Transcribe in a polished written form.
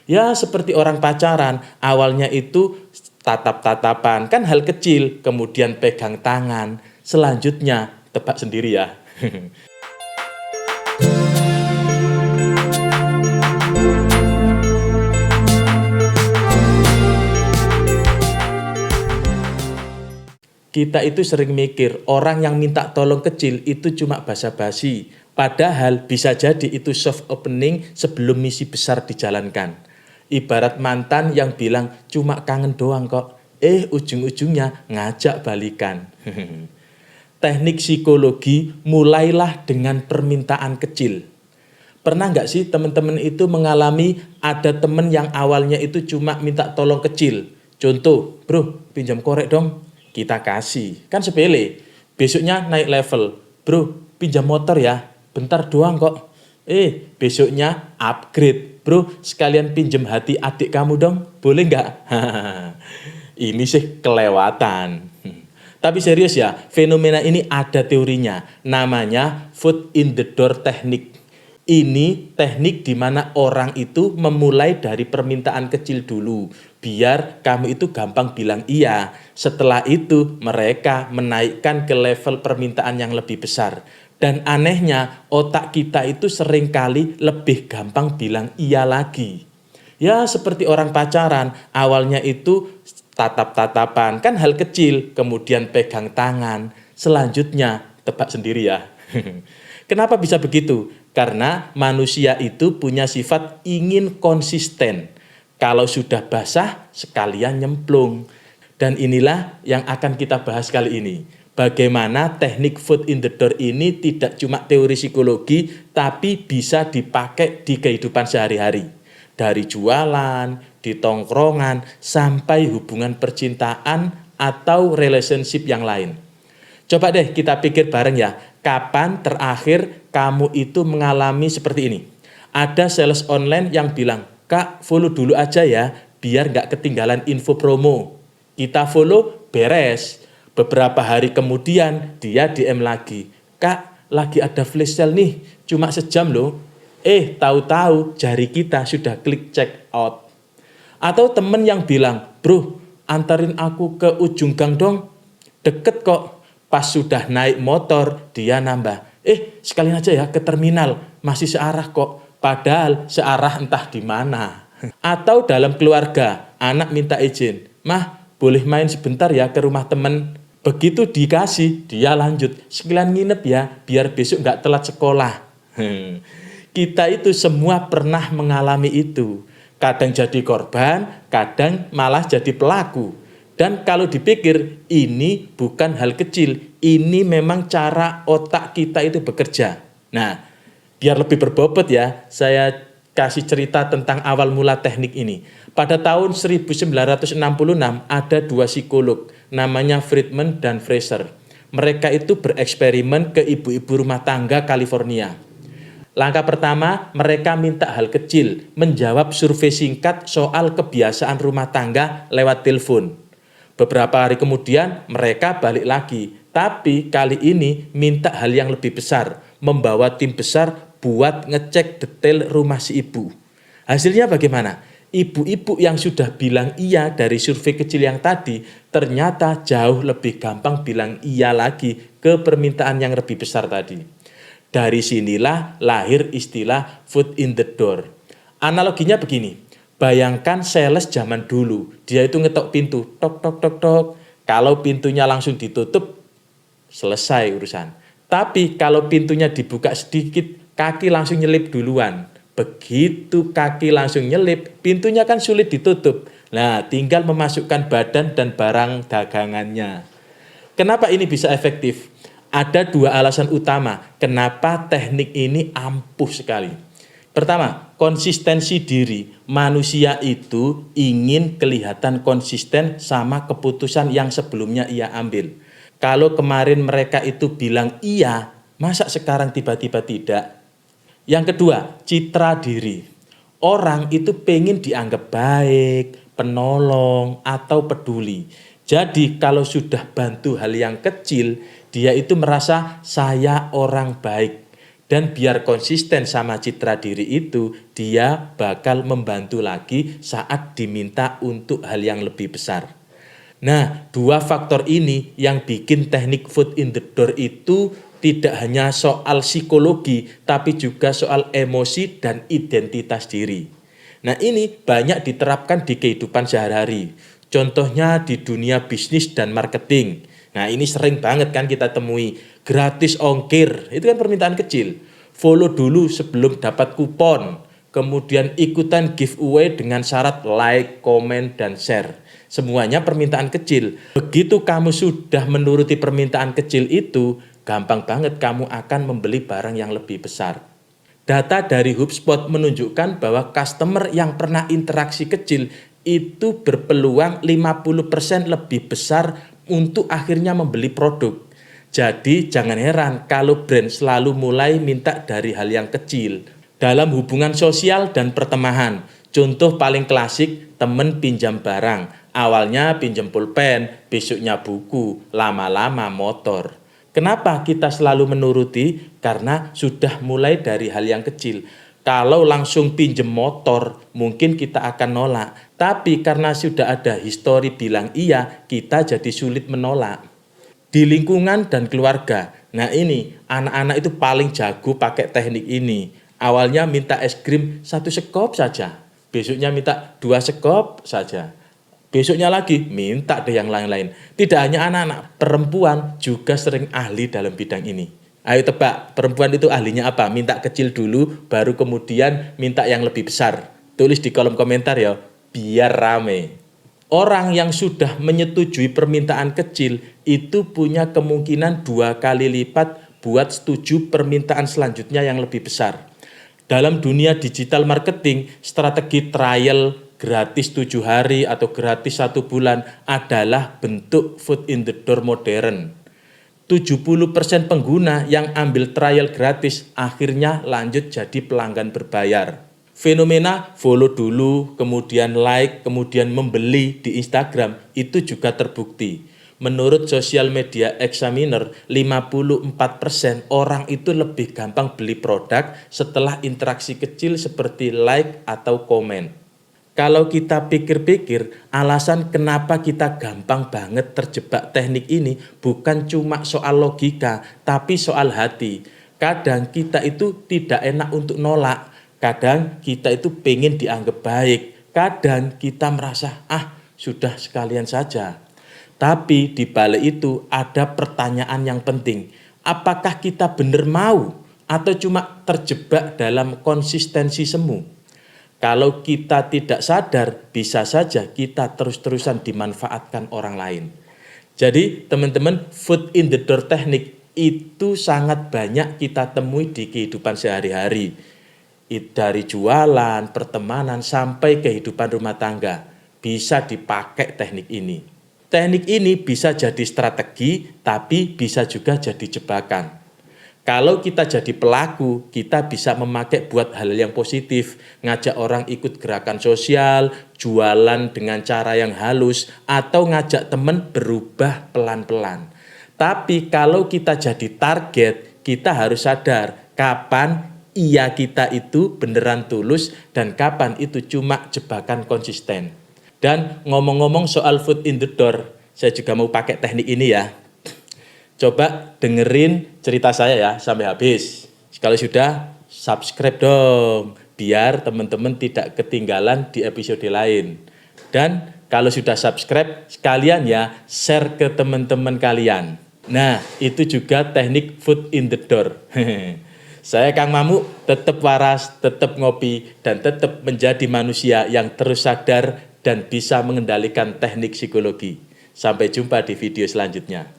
Ya seperti orang pacaran, awalnya itu tatap-tatapan, kan hal kecil, kemudian pegang tangan, selanjutnya tebak sendiri ya. Kita itu sering mikir orang yang minta tolong kecil itu cuma basa-basi. Padahal bisa jadi itu soft opening sebelum misi besar dijalankan. Ibarat mantan yang bilang cuma kangen doang kok. Ujung-ujungnya ngajak balikan. Teknik psikologi mulailah dengan permintaan kecil. Pernah nggak sih teman-teman itu mengalami ada teman yang awalnya itu cuma minta tolong kecil. Contoh, bro pinjam korek dong. Kita kasih, kan sepele. Besoknya naik level, bro pinjam motor ya, bentar doang kok. Besoknya upgrade, bro sekalian pinjam hati adik kamu dong, boleh nggak? Ini sih kelewatan. Tapi serius ya, fenomena ini ada teorinya, namanya foot in the door technique. Ini teknik di mana orang itu memulai dari permintaan kecil dulu, biar kamu itu gampang bilang iya. Setelah itu mereka menaikkan ke level permintaan yang lebih besar. Dan anehnya otak kita itu seringkali lebih gampang bilang iya lagi. Ya seperti orang pacaran, awalnya itu tatap-tatapan, kan hal kecil, kemudian pegang tangan, selanjutnya tebak sendiri ya. Kenapa bisa begitu? Karena manusia itu punya sifat ingin konsisten. Kalau sudah basah, sekalian nyemplung. Dan inilah yang akan kita bahas kali ini. Bagaimana teknik foot in the door ini tidak cuma teori psikologi, tapi bisa dipakai di kehidupan sehari-hari. Dari jualan, di tongkrongan, sampai hubungan percintaan atau relationship yang lain. Coba deh kita pikir bareng ya, kapan terakhir kamu itu mengalami seperti ini? Ada sales online yang bilang, Kak follow dulu aja ya, biar nggak ketinggalan info promo. Kita follow, beres. Beberapa hari kemudian dia DM lagi, Kak lagi ada flash sale nih, cuma sejam loh. Tahu-tahu jari kita sudah klik check out. Atau temen yang bilang, bro antarin aku ke ujung gang dong, deket kok. Pas sudah naik motor, dia nambah, sekalian aja ya ke terminal, masih searah kok. Padahal searah entah di mana. Atau dalam keluarga, anak minta izin, Mah boleh main sebentar ya ke rumah temen. Begitu dikasih, dia lanjut, sekalian nginep ya, biar besok nggak telat sekolah. Kita itu semua pernah mengalami itu. Kadang jadi korban, kadang malah jadi pelaku. Dan kalau dipikir, ini bukan hal kecil, ini memang cara otak kita itu bekerja. Nah, biar lebih berbobot ya, saya kasih cerita tentang awal mula teknik ini. Pada tahun 1966 ada dua psikolog, namanya Friedman dan Fraser. Mereka itu bereksperimen ke ibu-ibu rumah tangga California. Langkah pertama, mereka minta hal kecil, menjawab survei singkat soal kebiasaan rumah tangga lewat telepon. Beberapa hari kemudian mereka balik lagi, tapi kali ini minta hal yang lebih besar, membawa tim besar buat ngecek detail rumah si ibu. Hasilnya bagaimana? Ibu-ibu yang sudah bilang iya dari survei kecil yang tadi, ternyata jauh lebih gampang bilang iya lagi ke permintaan yang lebih besar tadi. Dari sinilah lahir istilah foot in the door. Analoginya begini. Bayangkan sales zaman dulu, dia itu ngetok pintu, tok tok tok tok. Kalau pintunya langsung ditutup, selesai urusan. Tapi kalau pintunya dibuka sedikit, kaki langsung nyelip duluan. Begitu kaki langsung nyelip, pintunya kan sulit ditutup. Nah, tinggal memasukkan badan dan barang dagangannya. Kenapa ini bisa efektif? Ada dua alasan utama kenapa teknik ini ampuh sekali. Pertama, konsistensi diri. Manusia itu ingin kelihatan konsisten sama keputusan yang sebelumnya ia ambil. Kalau kemarin mereka itu bilang iya, masa sekarang tiba-tiba tidak? Yang kedua, citra diri. Orang itu pengen dianggap baik, penolong, atau peduli. Jadi kalau sudah bantu hal yang kecil, dia itu merasa saya orang baik. Dan biar konsisten sama citra diri itu, dia bakal membantu lagi saat diminta untuk hal yang lebih besar. Nah, dua faktor ini yang bikin teknik foot in the door itu tidak hanya soal psikologi, tapi juga soal emosi dan identitas diri. Nah, ini banyak diterapkan di kehidupan sehari-hari. Contohnya di dunia bisnis dan marketing. Nah, ini sering banget kan kita temui. Gratis ongkir, itu kan permintaan kecil. Follow dulu sebelum dapat kupon. Kemudian ikutan giveaway dengan syarat like, komen, dan share. Semuanya permintaan kecil. Begitu kamu sudah menuruti permintaan kecil itu, gampang banget kamu akan membeli barang yang lebih besar. Data dari HubSpot menunjukkan bahwa customer yang pernah interaksi kecil itu berpeluang 50% lebih besar untuk akhirnya membeli produk. Jadi jangan heran kalau brand selalu mulai minta dari hal yang kecil. Dalam hubungan sosial dan pertemanan, contoh paling klasik, temen pinjam barang. Awalnya pinjam pulpen, besoknya buku, lama-lama motor. Kenapa kita selalu menuruti? Karena sudah mulai dari hal yang kecil. Kalau langsung pinjem motor, mungkin kita akan nolak. Tapi karena sudah ada histori bilang iya, kita jadi sulit menolak. Di lingkungan dan keluarga, nah ini anak-anak itu paling jago pakai teknik ini. Awalnya minta es krim 1 sekop saja, besoknya minta 2 sekop saja. Besoknya lagi minta deh yang lain-lain. Tidak hanya anak-anak, perempuan juga sering ahli dalam bidang ini. Ayo tebak, perempuan itu ahlinya apa? Minta kecil dulu, baru kemudian minta yang lebih besar. Tulis di kolom komentar ya, biar rame. Orang yang sudah menyetujui permintaan kecil itu punya kemungkinan 2 kali lipat buat setuju permintaan selanjutnya yang lebih besar. Dalam dunia digital marketing, strategi trial gratis 7 hari atau gratis 1 bulan adalah bentuk foot in the door modern. 70% pengguna yang ambil trial gratis akhirnya lanjut jadi pelanggan berbayar. Fenomena follow dulu, kemudian like, kemudian membeli di Instagram itu juga terbukti. Menurut Social Media Examiner, 54% orang itu lebih gampang beli produk setelah interaksi kecil seperti like atau komen. Kalau kita pikir-pikir, alasan kenapa kita gampang banget terjebak teknik ini bukan cuma soal logika, tapi soal hati. Kadang kita itu tidak enak untuk nolak, kadang kita itu pengen dianggap baik, kadang kita merasa, sudah sekalian saja. Tapi di balik itu ada pertanyaan yang penting, apakah kita benar mau atau cuma terjebak dalam konsistensi semu? Kalau kita tidak sadar, bisa saja kita terus-terusan dimanfaatkan orang lain. Jadi teman-teman, foot in the door teknik itu sangat banyak kita temui di kehidupan sehari-hari. Dari jualan, pertemanan, sampai kehidupan rumah tangga. Bisa dipakai teknik ini. Teknik ini bisa jadi strategi, tapi bisa juga jadi jebakan. Kalau kita jadi pelaku, kita bisa memakai buat hal yang positif, ngajak orang ikut gerakan sosial, jualan dengan cara yang halus, atau ngajak teman berubah pelan-pelan. Tapi kalau kita jadi target, kita harus sadar kapan iya kita itu beneran tulus dan kapan itu cuma jebakan konsisten. Dan ngomong-ngomong soal foot in the door, saya juga mau pakai teknik ini ya. Coba dengerin cerita saya ya sampai habis. Kalau sudah, subscribe dong, biar teman-teman tidak ketinggalan di episode lain. Dan kalau sudah subscribe, sekalian ya share ke teman-teman kalian. Nah, itu juga teknik foot in the door. Saya Kang Mamu, tetap waras, tetap ngopi, dan tetap menjadi manusia yang terus sadar dan bisa mengendalikan teknik psikologi. Sampai jumpa di video selanjutnya.